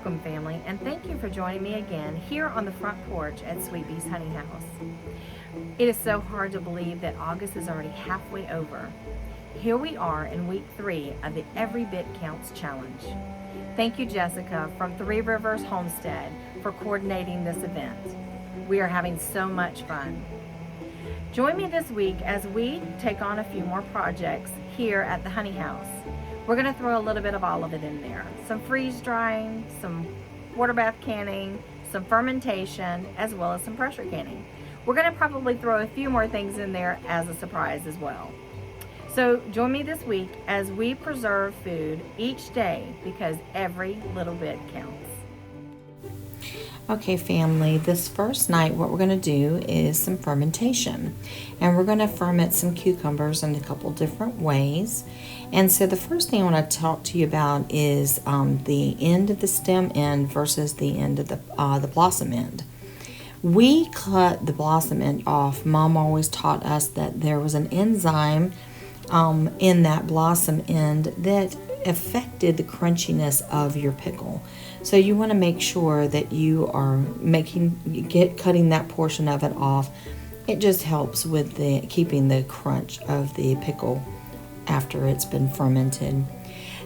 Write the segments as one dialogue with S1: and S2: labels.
S1: Welcome, family, and thank you for joining me again here on the front porch at Sweet Bee's Honey House. It is so hard to believe that August is already halfway over. Here we are in week 3 of the Every Bit Counts Challenge. Thank you, Jessica from Three Rivers Homestead, for coordinating this event. We are having so much fun. Join me this week as we take on a few more projects here at the Honey House. We're going to throw a little bit of all of it in there. Some freeze drying, some water bath canning, some fermentation, as well as some pressure canning. We're going to probably throw a few more things in there as a surprise as well. So join me this week as we preserve food each day because every little bit counts.
S2: Okay, family, this first night what we're going to do is some fermentation, and we're going to ferment some cucumbers in a couple different ways. And so the first thing I want to talk to you about is the end of the stem end versus the end of the blossom end. We cut the blossom end off. Mom always taught us that there was an enzyme in that blossom end that affected the crunchiness of your pickle. So you want to make sure that you are cutting that portion of it off. It just helps with keeping the crunch of the pickle after it's been fermented.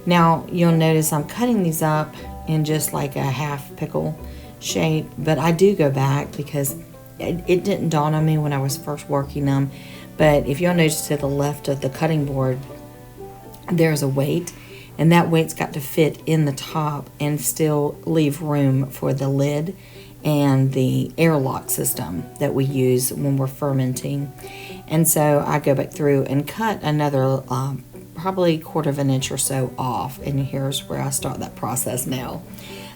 S2: Now you'll notice I'm cutting these up in just like a half pickle shape, but I do go back because it didn't dawn on me when I was first working them. But if you'll notice to the left of the cutting board, there's a weight. And that weight's got to fit in the top and still leave room for the lid and the airlock system that we use when we're fermenting. And so I go back through and cut another probably 1/4 of an inch or so off. And here's where I start that process now.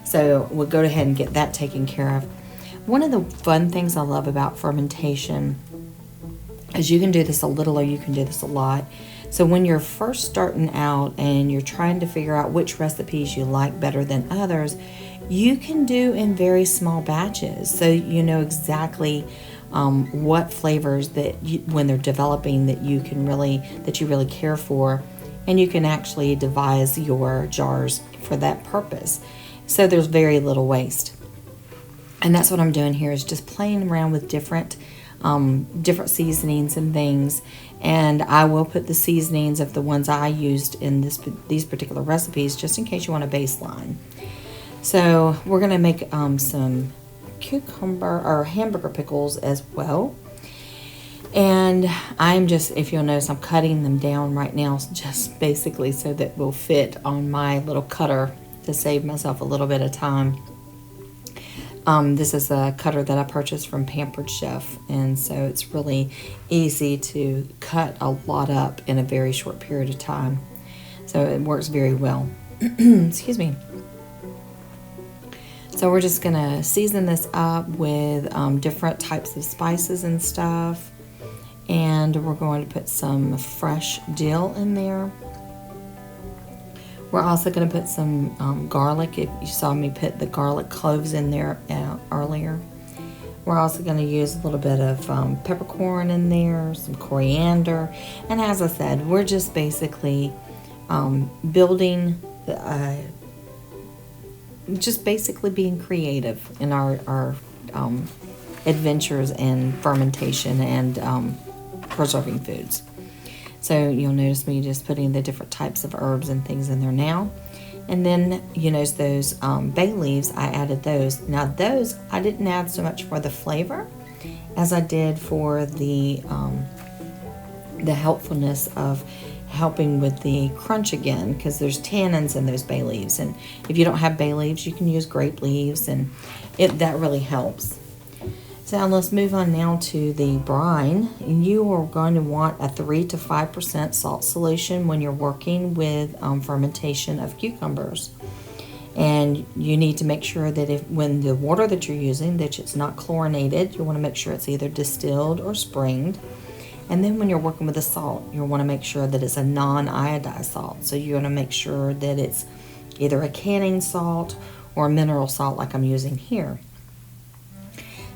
S2: So we'll go ahead and get that taken care of. One of the fun things I love about fermentation is you can do this a little or you can do this a lot. So when you're first starting out and you're trying to figure out which recipes you like better than others, you can do in very small batches. So you know exactly what flavors that when they're developing that you really care for, and you can actually devise your jars for that purpose. So there's very little waste. And that's what I'm doing here, is just playing around with different seasonings and things. And I will put the seasonings of the ones I used in these particular recipes just in case you want a baseline. So we're going to make some cucumber or hamburger pickles as well. And I'm just, if you'll notice, I'm cutting them down right now just basically so that will fit on my little cutter to save myself a little bit of time. This is a cutter that I purchased from Pampered Chef, and so it's really easy to cut a lot up in a very short period of time. So it works very well. Excuse me. So we're just going to season this up with different types of spices and stuff. And we're going to put some fresh dill in there. We're also going to put some garlic. If you saw me put the garlic cloves in there earlier. We're also going to use a little bit of peppercorn in there, some coriander. And as I said, we're just basically building, just basically being creative in our adventures in fermentation and preserving foods. So you'll notice me just putting the different types of herbs and things in there now. And then you notice those bay leaves, I added those. Now those, I didn't add so much for the flavor as I did for the helpfulness of helping with the crunch again, because there's tannins in those bay leaves. And if you don't have bay leaves, you can use grape leaves, and that really helps. So let's move on now to the brine. And you are going to want a 3 to 5% salt solution when you're working with fermentation of cucumbers. And you need to make sure that when the water that you're using, that it's not chlorinated. You want to make sure it's either distilled or springed. And then when you're working with the salt, you want to make sure that it's a non-iodized salt. So you want to make sure that it's either a canning salt or a mineral salt like I'm using here.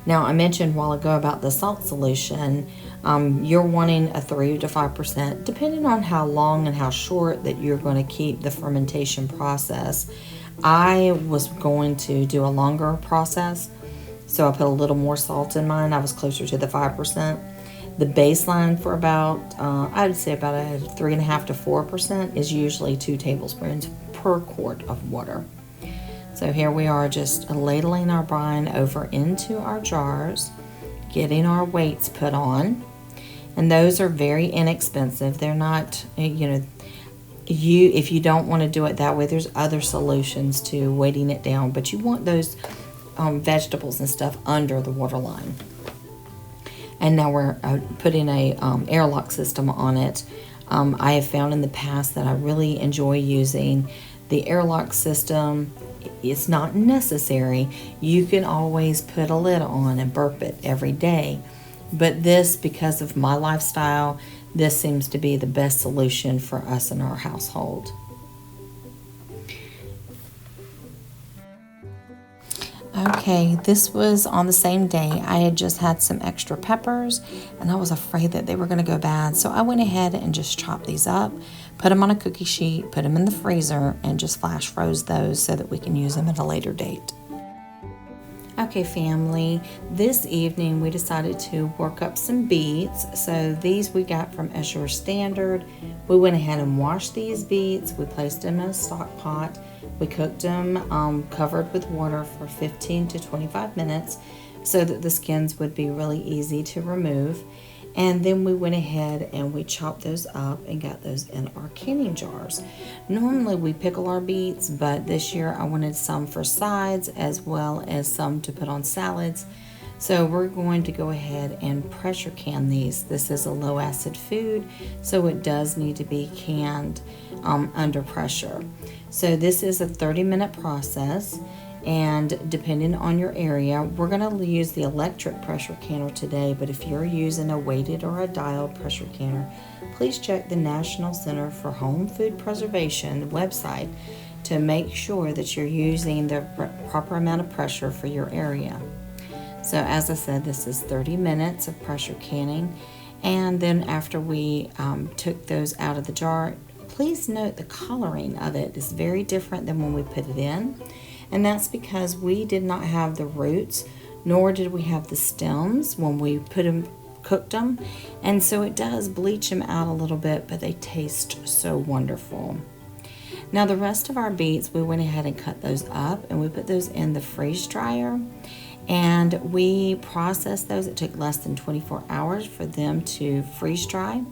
S2: Now, I mentioned a while ago about the salt solution. You're wanting a 3 to 5%, depending on how long and how short that you're going to keep the fermentation process. I was going to do a longer process, so I put a little more salt in mine. I was closer to the 5%. The baseline for about, I would say about a 3.5 to 4% is usually 2 tablespoons per quart of water. So here we are, just ladling our brine over into our jars, getting our weights put on. And those are very inexpensive. They're not, if you don't want to do it that way, there's other solutions to weighting it down, but you want those vegetables and stuff under the water line. And now we're putting a airlock system on it. I have found in the past that I really enjoy using the airlock system. It's not necessary. You can always put a lid on and burp it every day. But this, because of my lifestyle, this seems to be the best solution for us in our household. Okay, this was on the same day. I had just had some extra peppers and I was afraid that they were going to go bad. So I went ahead and just chopped these up, put them on a cookie sheet, put them in the freezer, and just flash froze those so that we can use them at a later date. Okay, family, this evening we decided to work up some beets. So these we got from Azure Standard. We went ahead and washed these beets. We placed them in a stock pot. We cooked them covered with water for 15 to 25 minutes so that the skins would be really easy to remove. And then we went ahead and we chopped those up and got those in our canning jars. Normally we pickle our beets, but this year I wanted some for sides as well as some to put on salads. So we're going to go ahead and pressure can these. This is a low acid food, so it does need to be canned under pressure. So this is a 30-minute process. And depending on your area, we're going to use the electric pressure canner today, but if you're using a weighted or a dialed pressure canner, please check the National Center for Home Food Preservation website to make sure that you're using the proper amount of pressure for your area. So as I said, this is 30 minutes of pressure canning, and then after we took those out of the jar, please note the coloring of it is very different than when we put it in. And that's because we did not have the roots, nor did we have the stems when we cooked them. And so it does bleach them out a little bit, but they taste so wonderful. Now the rest of our beets, we went ahead and cut those up and we put those in the freeze dryer. And we processed those. It took less than 24 hours for them to freeze dry.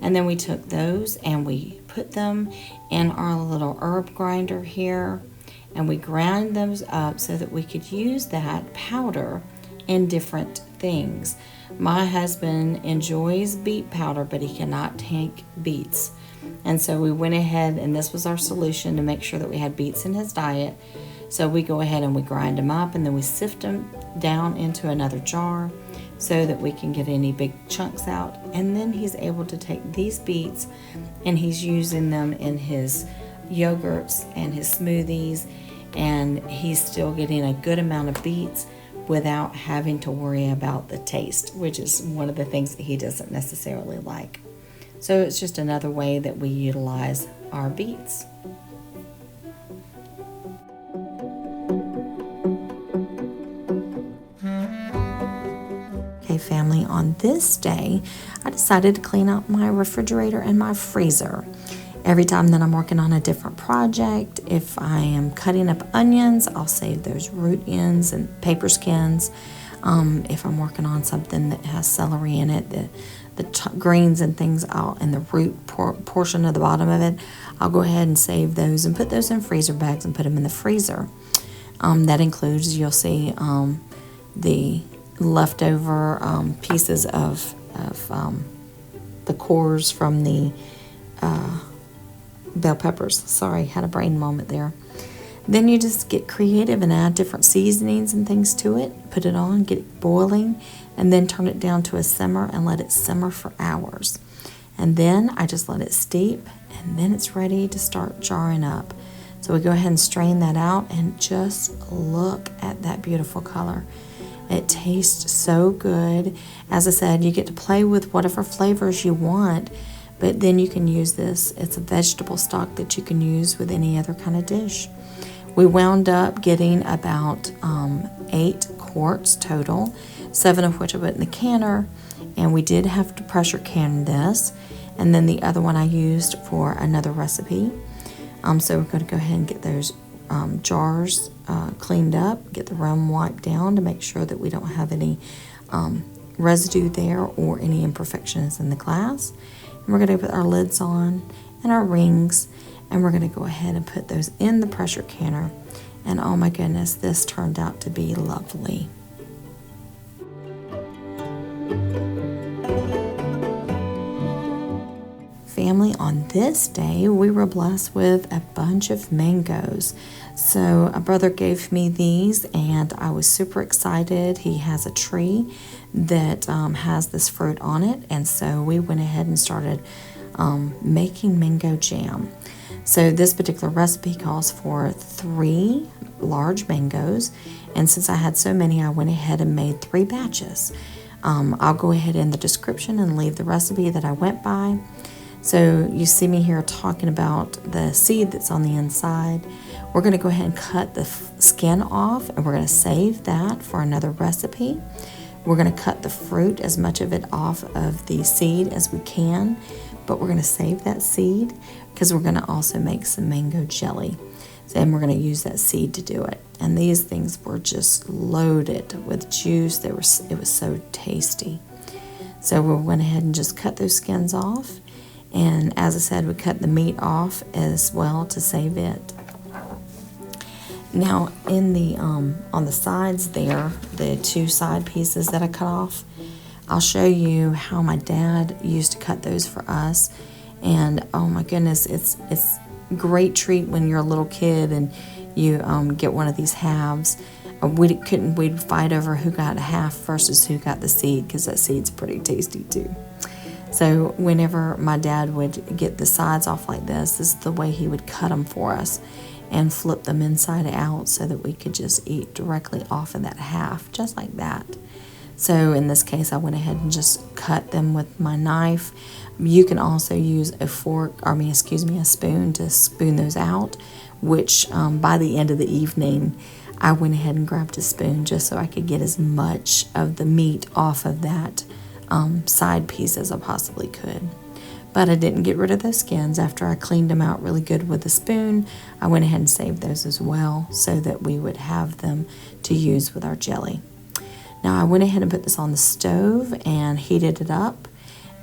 S2: And then we took those and we put them in our little herb grinder here. And we ground those up so that we could use that powder in different things. My husband enjoys beet powder, but he cannot take beets. And so we went ahead, and this was our solution to make sure that we had beets in his diet. So we go ahead and we grind them up, and then we sift them down into another jar so that we can get any big chunks out. And then he's able to take these beets and he's using them in his yogurts and his smoothies, and he's still getting a good amount of beets without having to worry about the taste, which is one of the things that he doesn't necessarily like. So it's just another way that we utilize our beets. Okay, family, on this day, I decided to clean out my refrigerator and my freezer. Every time that I'm working on a different project, if I am cutting up onions, I'll save those root ends and paper skins. If I'm working on something that has celery in it, the greens and things out, and the root portion of the bottom of it, I'll go ahead and save those and put those in freezer bags and put them in the freezer. That includes, you'll see, the leftover pieces of the cores from the bell peppers. Sorry, had a brain moment there. Then you just get creative and add different seasonings and things to it. Put it on, get it boiling, and then turn it down to a simmer and let it simmer for hours. And then I just let it steep, and then it's ready to start jarring up. So we go ahead and strain that out, and just look at that beautiful color. It tastes so good. As I said, you get to play with whatever flavors you want, but then you can use this. It's a vegetable stock that you can use with any other kind of dish. We wound up getting about 8 quarts total, 7 of which I put in the canner, and we did have to pressure can this, and then the other one I used for another recipe. So we're going to go ahead and get those jars cleaned up, get the rum wiped down to make sure that we don't have any residue there or any imperfections in the glass. And we're going to put our lids on and our rings, and we're going to go ahead and put those in the pressure canner. And oh my goodness, this turned out to be lovely. Family, on this day we were blessed with a bunch of mangoes. So a brother gave me these and I was super excited. He has a tree that has this fruit on it, and so we went ahead and started making mango jam. So this particular recipe calls for 3 large mangoes, and since I had so many, I went ahead and made 3 batches. I'll go ahead in the description and leave the recipe that I went by. So you see me here talking about the seed that's on the inside. We're going to go ahead and cut the skin off, and we're going to save that for another recipe. We're going to cut the fruit, as much of it off of the seed as we can, but we're going to save that seed because we're going to also make some mango jelly. And we're going to use that seed to do it. And these things were just loaded with juice. It was so tasty. So we went ahead and just cut those skins off. And as I said, we cut the meat off as well to save it. Now, in the on the sides there, the 2 side pieces that I cut off, I'll show you how my dad used to cut those for us. And oh my goodness, it's a great treat when you're a little kid and you get one of these halves. We'd fight over who got a half versus who got the seed, because that seed's pretty tasty too. So whenever my dad would get the sides off like this is the way he would cut them for us and flip them inside out so that we could just eat directly off of that half, just like that. So in this case, I went ahead and just cut them with my knife. You can also use a spoon to spoon those out, which by the end of the evening, I went ahead and grabbed a spoon just so I could get as much of the meat off of that side piece as I possibly could. But I didn't get rid of those skins. After I cleaned them out really good with a spoon, I went ahead and saved those as well so that we would have them to use with our jelly. Now I went ahead and put this on the stove and heated it up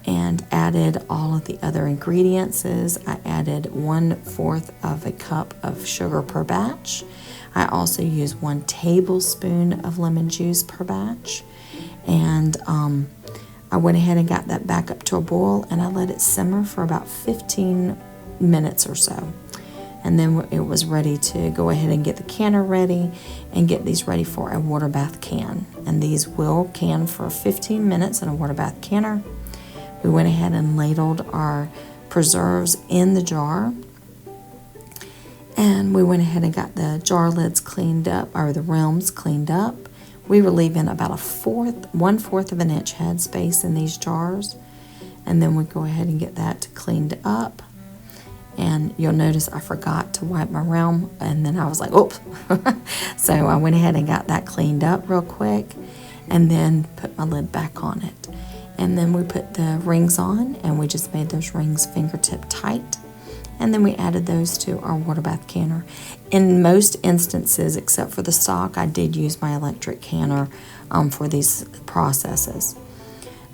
S2: and added all of the other ingredients. I added 1/4 of a cup of sugar per batch. I also used 1 tablespoon of lemon juice per batch. And I went ahead and got that back up to a boil, and I let it simmer for about 15 minutes or so. And then it was ready to go ahead and get the canner ready and get these ready for a water bath can. And these will can for 15 minutes in a water bath canner. We went ahead and ladled our preserves in the jar. And we went ahead and got the jar lids cleaned up, or the rims cleaned up. We were leaving about 1/4 of an inch head space in these jars. And then we go ahead and get that cleaned up. And you'll notice I forgot to wipe my rim, and then I was like, oops. So I went ahead and got that cleaned up real quick and then put my lid back on it. And then we put the rings on, and we just made those rings fingertip tight. And then we added those to our water bath canner. In most instances, except for the stock, I did use my electric canner for these processes.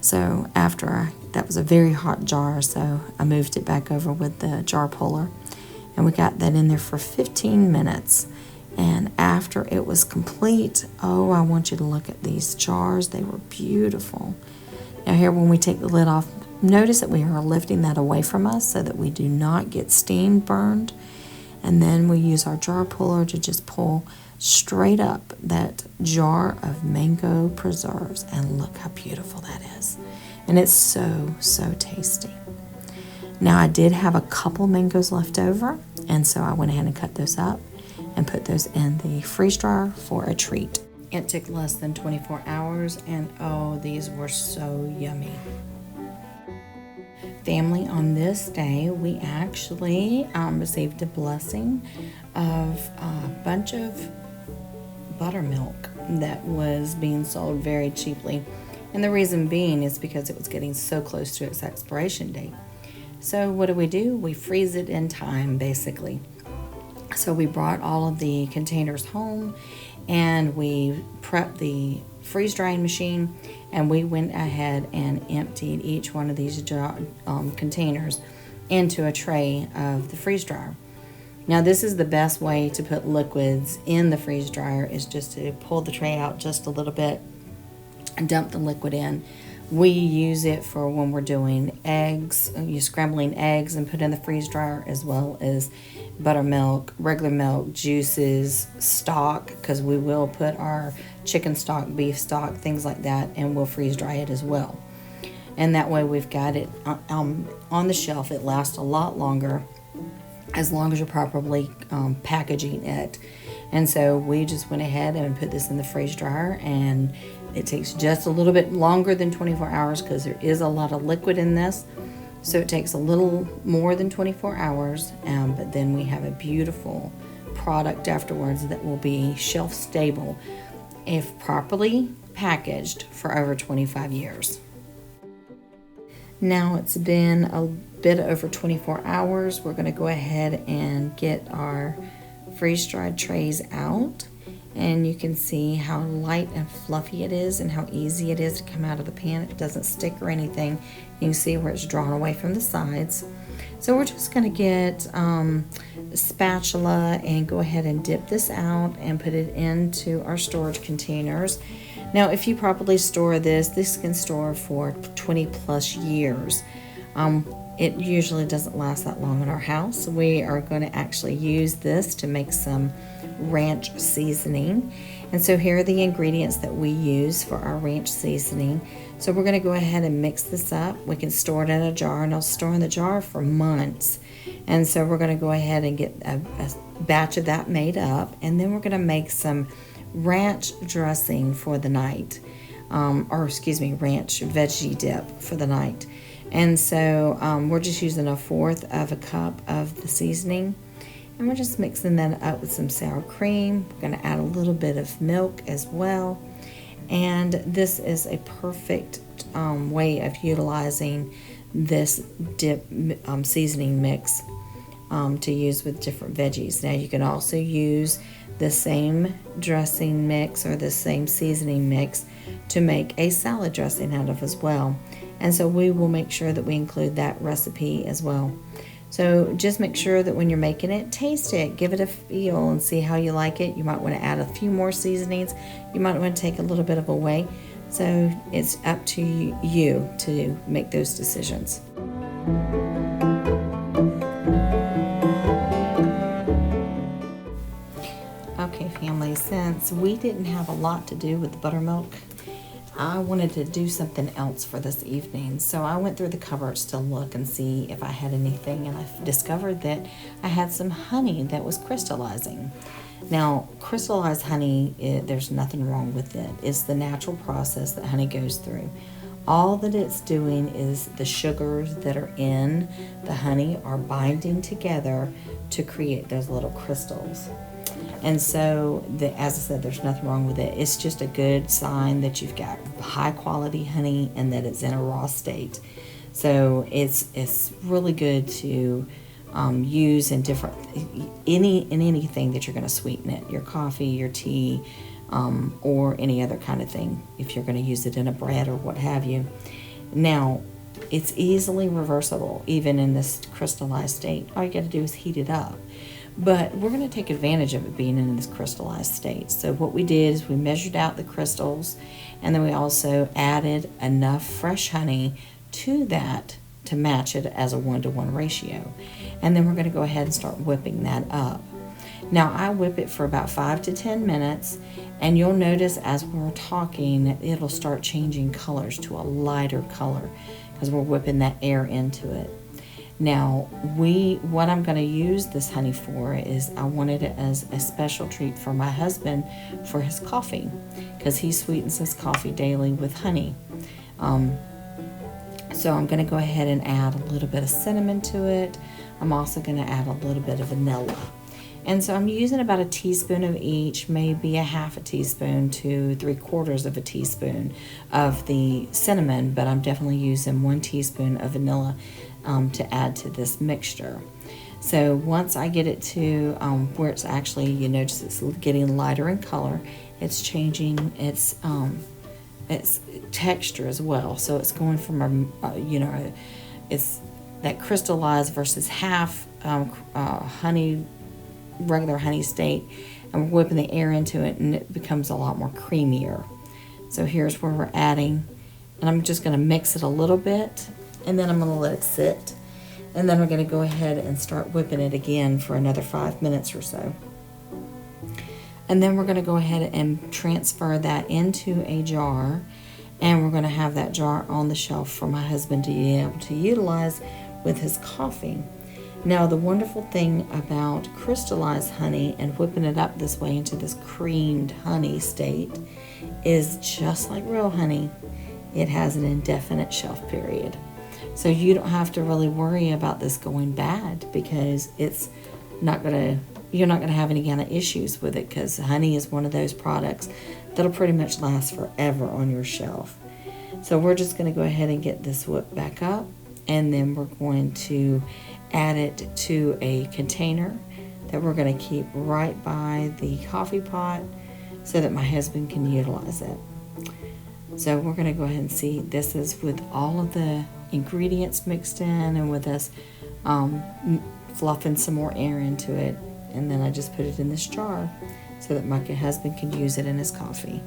S2: So that was a very hot jar, so I moved it back over with the jar puller. And we got that in there for 15 minutes. And after it was complete, oh, I want you to look at these jars. They were beautiful. Now here, when we take the lid off, notice that we are lifting that away from us so that we do not get steam burned. And then we use our jar puller to just pull straight up that jar of mango preserves. And look how beautiful that is. And it's so, so tasty. Now I did have a couple mangoes left over, and so I went ahead and cut those up and put those in the freeze dryer for a treat. It took less than 24 hours, and oh, these were so yummy. family, on this day, we actually received a blessing of a bunch of buttermilk that was being sold very cheaply. And the reason being is because it was getting so close to its expiration date. So what do? We freeze it in time, basically. So we brought all of the containers home and we prepped the freeze drying machine, and we went ahead and emptied each one of these containers into a tray of the freeze dryer. Now this is the best way to put liquids in the freeze dryer, is just to pull the tray out just a little bit and dump the liquid in. We use it for when we're doing eggs, scrambling eggs and put in the freeze dryer, as well as buttermilk, regular milk, juices, stock, because we will put our chicken stock, beef stock, things like that, and we'll freeze dry it as well. And that way we've got it on the shelf. It lasts a lot longer, as long as you're properly packaging it. And so we just went ahead and put this in the freeze dryer, and it takes just a little bit longer than 24 hours because there is a lot of liquid in this. So it takes a little more than 24 hours, but then we have a beautiful product afterwards that will be shelf stable if properly packaged for over 25 years. Now it's been a bit over 24 hours. We're going to go ahead and get our freeze-dried trays out, and you can see how light and fluffy it is and how easy it is to come out of the pan. It doesn't stick or anything. You can see where it's drawn away from the sides. So we're just going to get a spatula and go ahead and dip this out and put it into our storage containers. Now if you properly store this can store for 20 plus years. It usually doesn't last that long in our house. We are going to actually use this to make some ranch seasoning. And so here are the ingredients that we use for our ranch seasoning. So we're going to go ahead and mix this up. We can store it in a jar, and it'll store in the jar for months. And so we're going to go ahead and get a batch of that made up, and then we're going to make some ranch dressing for the night. Ranch veggie dip for the night. And so we're just using 1/4 of a cup of the seasoning, and we're just mixing that up with some sour cream. We're going to add a little bit of milk as well, and this is a perfect way of utilizing this dip seasoning mix to use with different veggies. Now you can also use the same dressing mix or the same seasoning mix to make a salad dressing out of as well. And so we will make sure that we include that recipe as well. So just make sure that when you're making it, taste it, give it a feel and see how you like it. You might want to add a few more seasonings. You might want to take a little bit of away. So it's up to you to make those decisions. Okay, family, since we didn't have a lot to do with the buttermilk, I wanted to do something else for this evening. So I went through the cupboards to look and see if I had anything, and I discovered that I had some honey that was crystallizing. Now, crystallized honey, there's nothing wrong with it. It's the natural process that honey goes through. All that it's doing is the sugars that are in the honey are binding together to create those little crystals. And so, as I said, there's nothing wrong with it. It's just a good sign that you've got high quality honey and that it's in a raw state. So it's really good to use in anything that you're going to sweeten it, your coffee, your tea, or any other kind of thing, if you're going to use it in a bread or what have you. Now, it's easily reversible, even in this crystallized state. All you got to do is heat it up. But we're going to take advantage of it being in this crystallized state. So what we did is we measured out the crystals, and then we also added enough fresh honey to that to match it as a 1-to-1 ratio. And then we're going to go ahead and start whipping that up. Now I whip it for about 5 to 10 minutes, and you'll notice as we're talking, it'll start changing colors to a lighter color because we're whipping that air into it. Now, what I'm going to use this honey for is I wanted it as a special treat for my husband for his coffee, because he sweetens his coffee daily with honey. So I'm going to go ahead and add a little bit of cinnamon to it. I'm also going to add a little bit of vanilla. And so I'm using about a teaspoon of each, maybe a half a teaspoon to 3/4 of a teaspoon of the cinnamon, but I'm definitely using 1 teaspoon of vanilla to add to this mixture. So once I get it to where it's actually, you notice it's getting lighter in color, it's changing its texture as well. So it's going from it's that crystallized versus half honey, regular honey state, and we're whipping the air into it, and it becomes a lot more creamier. So here's where we're adding, and I'm just going to mix it a little bit, and then I'm going to let it sit, and then we're going to go ahead and start whipping it again for another 5 minutes or so. And then we're going to go ahead and transfer that into a jar, and we're going to have that jar on the shelf for my husband to be able to utilize with his coffee. Now, the wonderful thing about crystallized honey and whipping it up this way into this creamed honey state is just like real honey, it has an indefinite shelf period. So you don't have to really worry about this going bad, because it's not going to, you're not going to have any kind of issues with it, because honey is one of those products that'll pretty much last forever on your shelf. So we're just going to go ahead and get this whipped back up, and then we're going to add it to a container that we're going to keep right by the coffee pot so that my husband can utilize it. So we're going to go ahead and see, this is with all of the ingredients mixed in, and with us fluffing some more air into it, and then I just put it in this jar so that my husband can use it in his coffee.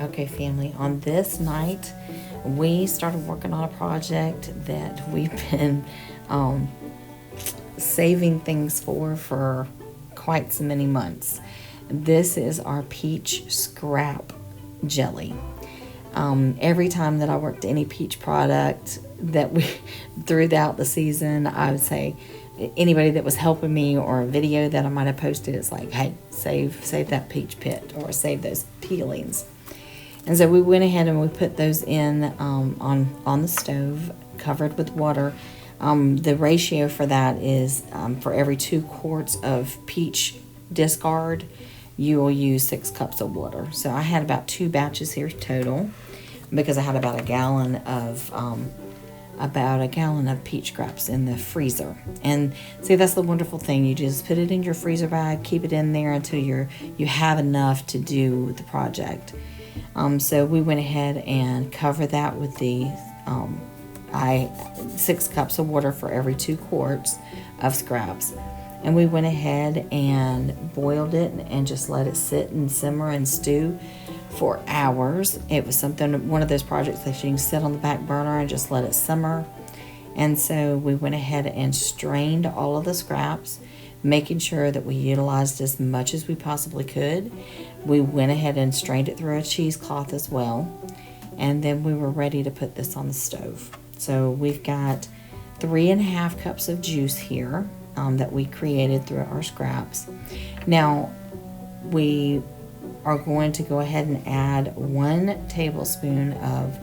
S2: Okay, family, on this night we started working on a project that we've been saving things for quite so many months. This is our peach scrap jelly. Every time that I worked any peach product that we throughout the season, I would say anybody that was helping me, or a video that I might have posted, it's like, hey, save that peach pit, or save those peelings. And so we went ahead and we put those in on the stove, covered with water. The ratio for that is for every 2 quarts of peach discard, you will use 6 cups of water. So I had about 2 batches here total, because I had about a gallon of peach scraps in the freezer. And see, that's the wonderful thing. You just put it in your freezer bag, keep it in there until you have enough to do the project. So we went ahead and covered that with the 6 cups of water for every 2 quarts of scraps. And we went ahead and boiled it and just let it sit and simmer and stew for hours. It was one of those projects that you can sit on the back burner and just let it simmer. And so we went ahead and strained all of the scraps, making sure that we utilized as much as we possibly could. We went ahead and strained it through a cheesecloth as well. And then we were ready to put this on the stove. So we've got 3.5 cups of juice here that we created through our scraps. Now, we are going to go ahead and add 1 tablespoon of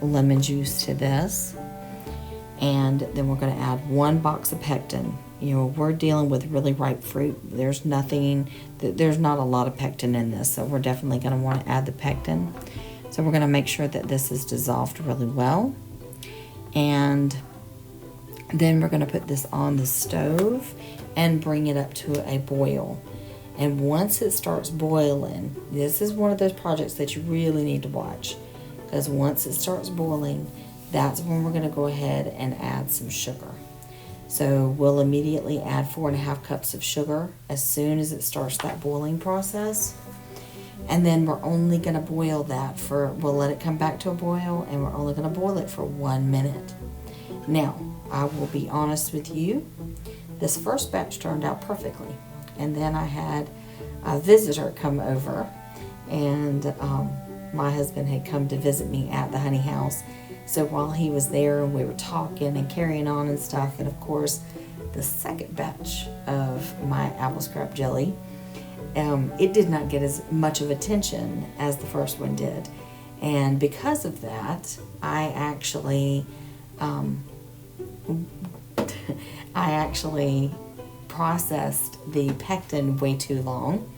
S2: lemon juice to this. And then we're going to add 1 box of pectin. You know, we're dealing with really ripe fruit. There's not a lot of pectin in this, so we're definitely going to want to add the pectin. So we're going to make sure that this is dissolved really well. And then we're going to put this on the stove and bring it up to a boil. And once it starts boiling, this is one of those projects that you really need to watch, because once it starts boiling, that's when we're going to go ahead and add some sugar. So we'll immediately add 4.5 cups of sugar as soon as it starts that boiling process. And then we're only going to boil that we'll let it come back to a boil, and we're only going to boil it for 1 minute. Now, I will be honest with you, this first batch turned out perfectly. And then I had a visitor come over, and my husband had come to visit me at the honey house. So while he was there, we were talking and carrying on and stuff, and of course, the second batch of my apple scrap jelly, it did not get as much of attention as the first one did. And because of that, I actually processed the pectin way too long.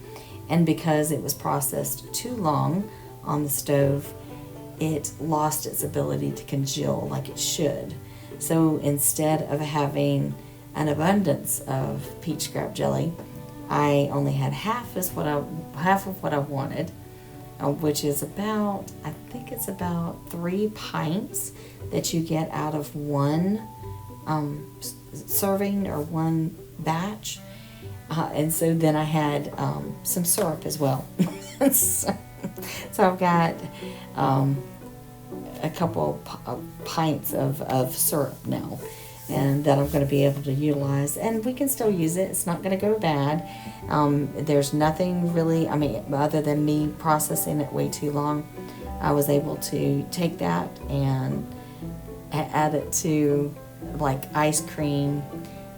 S2: And because it was processed too long on the stove, it lost its ability to congeal like it should. So instead of having an abundance of peach scrap jelly, I only had half of what I wanted, which is about, I think it's about 3 pints that you get out of one serving or one batch. And so then I had some syrup as well. so I've got a couple of pints of syrup now, and that I'm going to be able to utilize. And we can still use it. It's not going to go bad. There's nothing really, other than me processing it way too long, I was able to take that and add it to like ice cream,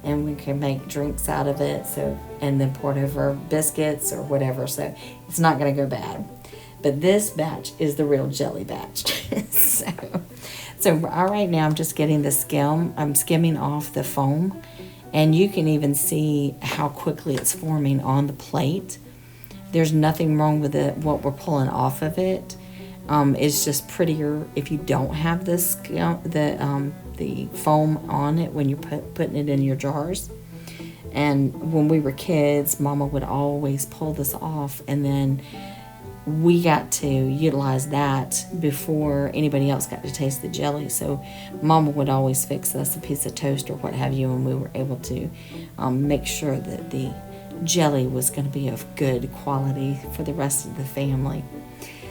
S2: and we can make drinks out of it. So, and then pour it over biscuits or whatever. So it's not going to go bad. But this batch is the real jelly batch. So right now I'm just getting the skim. I'm skimming off the foam, and you can even see how quickly it's forming on the plate. There's nothing wrong with it. What we're pulling off of it. It's just prettier if you don't have the foam on it when you're putting it in your jars. And when we were kids, Mama would always pull this off, and then we got to utilize that before anybody else got to taste the jelly. So Mama would always fix us a piece of toast or what have you, and we were able to make sure that the jelly was going to be of good quality for the rest of the family.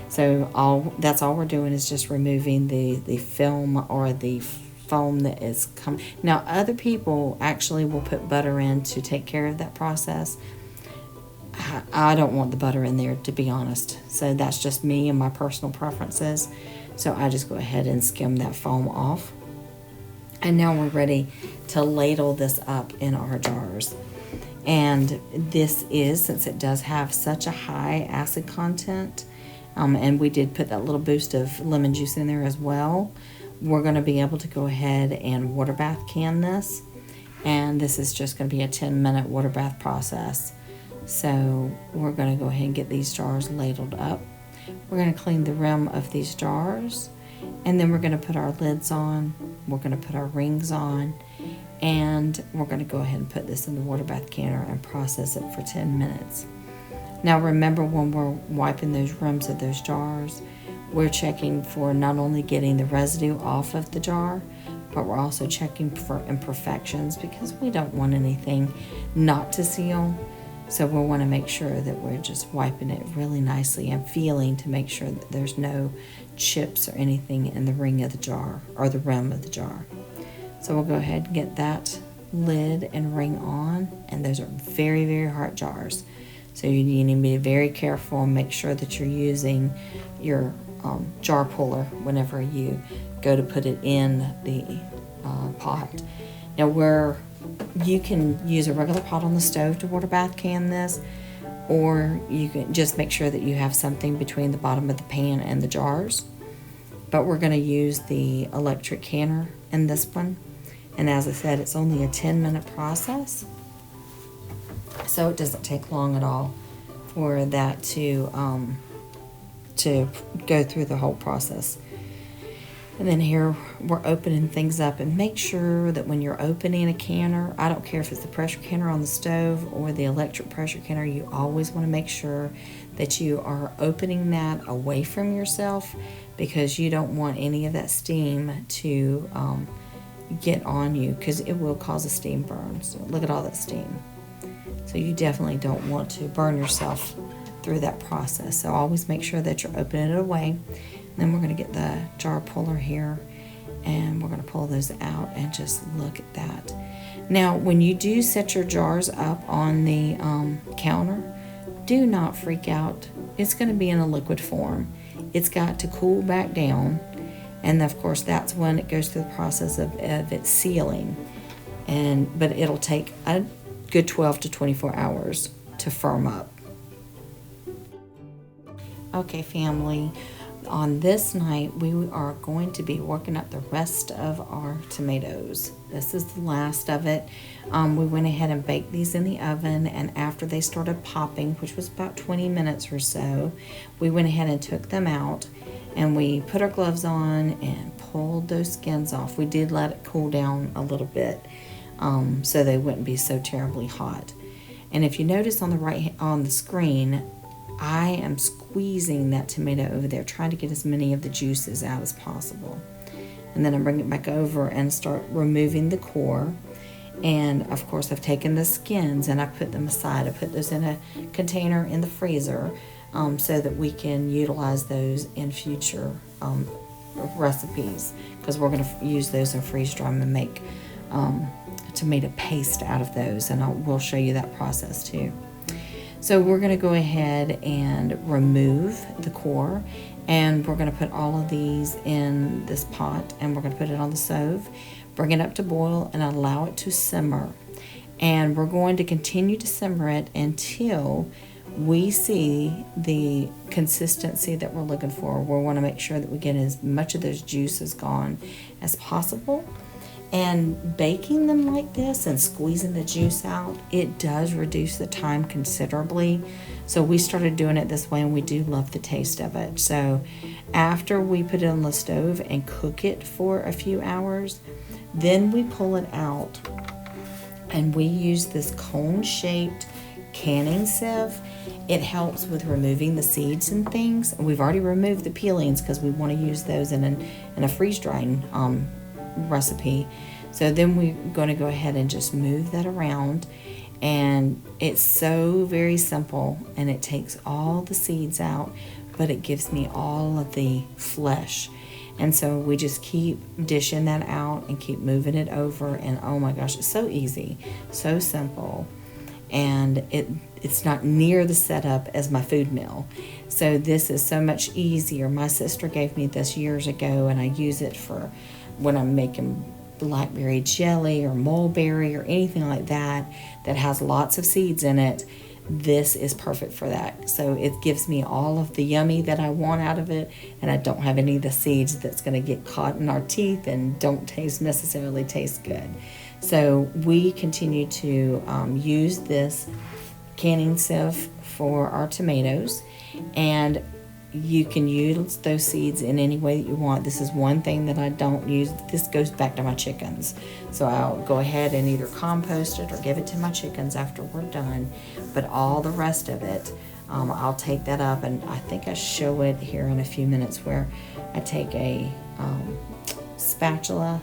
S2: So that's all we're doing is just removing the film or the foam that is coming. Now, other people actually will put butter in to take care of that process. I don't want the butter in there, to be honest. So that's just me and my personal preferences. So I just go ahead and skim that foam off. And now we're ready to ladle this up in our jars. And this is, since it does have such a high acid content, and we did put that little boost of lemon juice in there as well, we're going to be able to go ahead and water bath can this. And this is just going to be a 10-minute water bath process. So we're going to go ahead and get these jars ladled up. We're going to clean the rim of these jars, and then we're going to put our lids on. We're going to put our rings on, and we're going to go ahead and put this in the water bath canner and process it for 10 minutes. Now remember, when we're wiping those rims of those jars, we're checking for not only getting the residue off of the jar, but we're also checking for imperfections, because we don't want anything not to seal. So we'll want to make sure that we're just wiping it really nicely and feeling to make sure that there's no chips or anything in the ring of the jar or the rim of the jar. So we'll go ahead and get that lid and ring on, and those are very, very hard jars. So you need to be very careful and make sure that you're using your jar puller whenever you go to put it in the pot. Now, you can use a regular pot on the stove to water bath can this, or you can just make sure that you have something between the bottom of the pan and the jars. But we're going to use the electric canner in this one. And as I said, it's only a 10-minute process, so it doesn't take long at all for that to go through the whole process. And then here we're opening things up, and make sure that when you're opening a canner, I don't care if it's the pressure canner on the stove or the electric pressure canner, you always want to make sure that you are opening that away from yourself, because you don't want any of that steam to get on you, because it will cause a steam burn. So look at all that steam. So you definitely don't want to burn yourself through that process. So always make sure that you're opening it away. Then we're going to get the jar puller here, and we're going to pull those out and just look at that. Now, when you do set your jars up on the counter, do not freak out. It's going to be in a liquid form. It's got to cool back down, and of course that's when it goes through the process of it sealing. But it'll take a good 12 to 24 hours to firm up. Okay, family. on this night, we are going to be working up the rest of our tomatoes. This is the last of it. We went ahead and baked these in the oven, and after they started popping, which was about 20 minutes or so, we went ahead and took them out, and we put our gloves on and pulled those skins off. We did let it cool down a little bit, so they wouldn't be so terribly hot. And if you notice on the screen, I am squeezing that tomato over there, trying to get as many of the juices out as possible. And then I bring it back over and start removing the core. And of course, I've taken the skins and I put them aside. I put those in a container in the freezer so that we can utilize those in future recipes, because we're going to use those and freeze dry them and make tomato paste out of those. And we'll show you that process too. So we're going to go ahead and remove the core, and we're going to put all of these in this pot, and we're going to put it on the stove, bring it up to boil, and allow it to simmer. And we're going to continue to simmer it until we see the consistency that we're looking for. We want to make sure that we get as much of those juices gone as possible. And baking them like this and squeezing the juice out, it does reduce the time considerably. So we started doing it this way, and we do love the taste of it. So after we put it on the stove and cook it for a few hours, then we pull it out, and we use this cone-shaped canning sieve. It helps with removing the seeds and things. We've already removed the peelings because we want to use those in a freeze-drying recipe. So then we're going to go ahead and just move that around, and it's so very simple, and it takes all the seeds out, but it gives me all of the flesh. And so we just keep dishing that out and keep moving it over, and oh my gosh, it's so easy, so simple, and it's not near the setup as my food mill. So this is so much easier. My sister gave me this years ago, and I use it for when I'm making blackberry jelly or mulberry or anything like that has lots of seeds in it. This is perfect for that. So it gives me all of the yummy that I want out of it, and I don't have any of the seeds that's going to get caught in our teeth and don't necessarily taste good. So we continue to use this canning sieve for our tomatoes, and you can use those seeds in any way that you want. This is one thing that I don't use. This goes back to my chickens. So I'll go ahead and either compost it or give it to my chickens after we're done. But all the rest of it, I'll take that up, and I think I show it here in a few minutes where I take a spatula,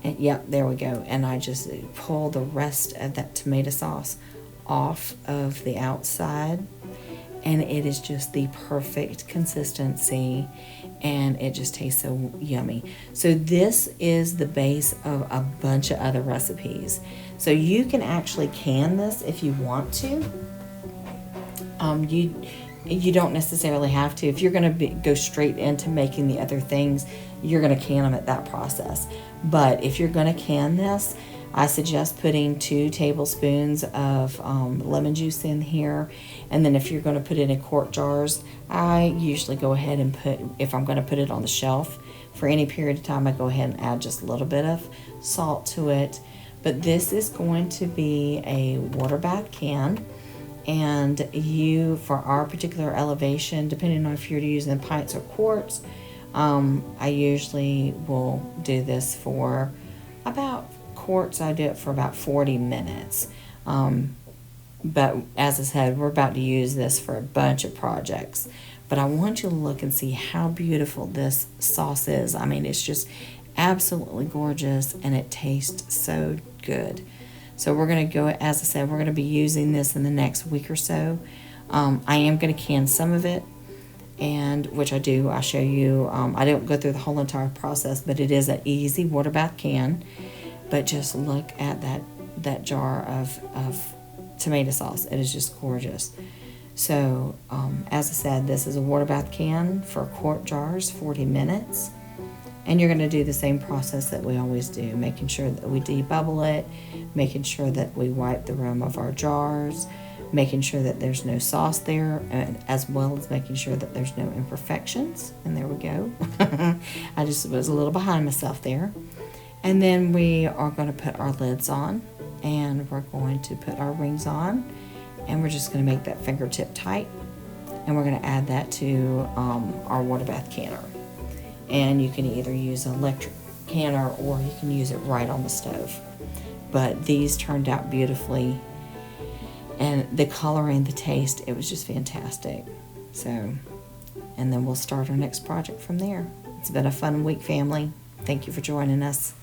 S2: and yep, there we go. And I just pull the rest of that tomato sauce off of the outside. And it is just the perfect consistency, and it just tastes so yummy. So this is the base of a bunch of other recipes. So you can actually can this if you want to. You don't necessarily have to. If you're going to go straight into making the other things, you're going to can them at that process. But if you're going to can this, I suggest putting 2 tablespoons of lemon juice in here. And then if you're going to put it in quart jars, I usually go ahead and if I'm going to put it on the shelf for any period of time, I go ahead and add just a little bit of salt to it. But this is going to be a water bath can. And for our particular elevation, depending on if you're using pints or quarts, I usually will do this for about quarts. I do it for about 40 minutes. But as I said, we're about to use this for a bunch of projects. But I want you to look and see how beautiful this sauce is. I mean, it's just absolutely gorgeous, and it tastes so good. So we're going to go, as I said, we're going to be using this in the next week or so. I am going to can some of it, and which I do. I'll show you. I don't go through the whole entire process, but it is an easy water bath can. But just look at that jar of tomato sauce. It is just gorgeous. So as I said, this is a water bath can for quart jars, 40 minutes. And you're going to do the same process that we always do, making sure that we debubble it, making sure that we wipe the rim of our jars, making sure that there's no sauce there, and as well as making sure that there's no imperfections. And there we go. I just was a little behind myself there. And then we are going to put our lids on, and we're going to put our rings on, and we're just going to make that fingertip tight, and we're going to add that to our water bath canner. And you can either use an electric canner or you can use it right on the stove. But these turned out beautifully, and the color and the taste, it was just fantastic. So, and then we'll start our next project from there. It's been a fun week, family. Thank you for joining us.